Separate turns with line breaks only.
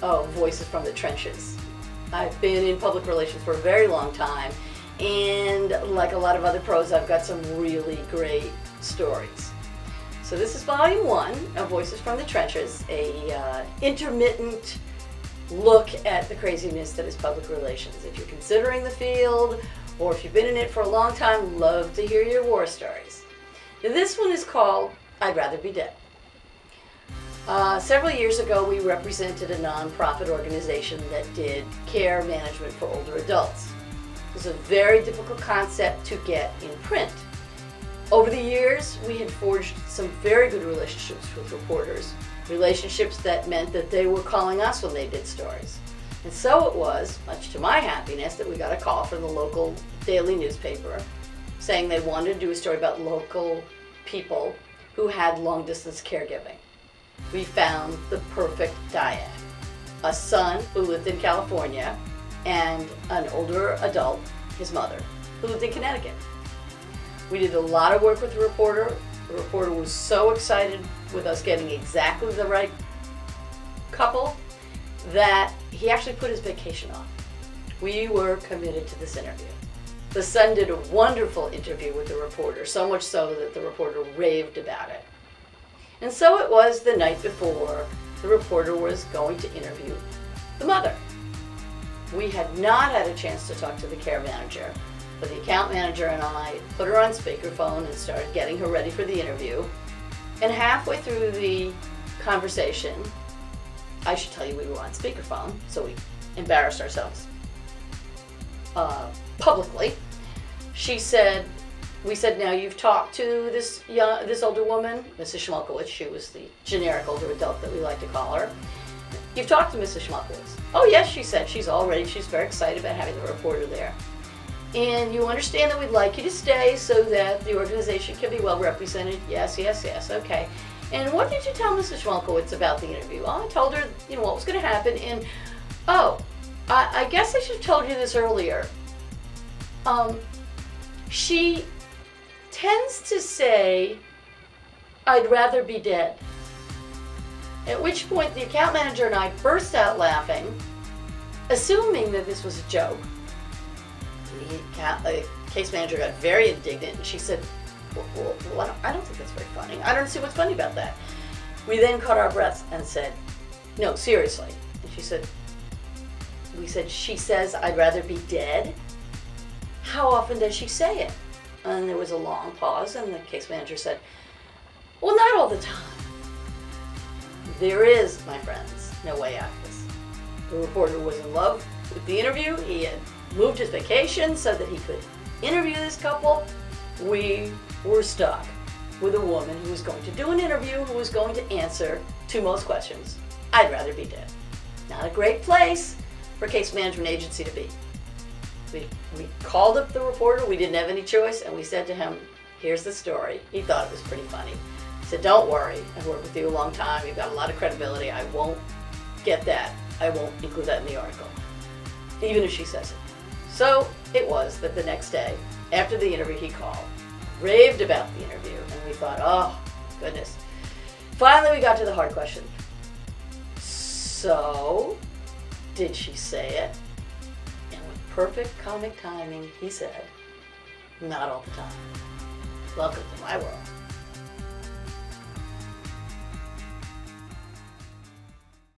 of Voices from the Trenches. I've been in public relations for a very long time, and like a lot of other pros, I've got some really great stories. So this is volume 1 of Voices from the Trenches, a intermittent look at the craziness that is public relations. If you're considering the field, or if you've been in it for a long time, love to hear your war stories. Now, this one is called I'd Rather Be Dead. Several years ago, we represented a nonprofit organization that did care management for older adults. It was a very difficult concept to get in print. Over the years, we had forged some very good relationships with reporters, relationships that meant that they were calling us when they did stories. And so it was, much to my happiness, that we got a call from the local daily newspaper saying they wanted to do a story about local people who had long-distance caregiving. We found the perfect dyad. A son who lived in California and an older adult, his mother, who lived in Connecticut. We did a lot of work with the reporter. The reporter was so excited with us getting exactly the right couple that he actually put his vacation off. We were committed to this interview. The son did a wonderful interview with the reporter, so much so that the reporter raved about it. And so it was the night before the reporter was going to interview the mother. We had not had a chance to talk to the care manager, but the account manager and I put her on speakerphone and started getting her ready for the interview. And halfway through the conversation, I should tell you we were on speakerphone, so we embarrassed ourselves publicly. We said, now you've talked to this older woman, Mrs. Schmulkowitz. She was the generic older adult that we like to call her. You've talked to Mrs. Schmulkowitz. Oh yes, she said, she's very excited about having the reporter there. And you understand that we'd like you to stay so that the organization can be well represented? Yes, yes, yes, okay. And what did you tell Mrs. Schmulkowitz about the interview? Well, I told her, what was going to happen, and I guess I should have told you this earlier. She tends to say, I'd rather be dead. At which point the account manager and I burst out laughing, assuming that this was a joke. The case manager got very indignant, and she said, well, I don't think that's very funny. I don't see what's funny about that. We then caught our breaths and said, no, seriously. And we said, she says, I'd rather be dead? How often does she say it? And there was a long pause, and the case manager said, well, not all the time. There is, my friends, no way out of this. The reporter was in love with the interview. He had moved his vacation so that he could interview this couple. We were stuck with a woman who was going to do an interview, who was going to answer to most questions. I'd rather be dead. Not a great place for a case management agency to be. We called up the reporter. We didn't have any choice, and we said to him, here's the story. He thought it was pretty funny. He said, don't worry. I've worked with you a long time. You've got a lot of credibility. I won't get that. I won't include that in the article, even if she says it. So it was that the next day, after the interview, he called, raved about the interview, and we thought, oh, goodness. Finally, we got to the hard question. So, did she say it? And with perfect comic timing, he said, not all the time. Welcome to my world.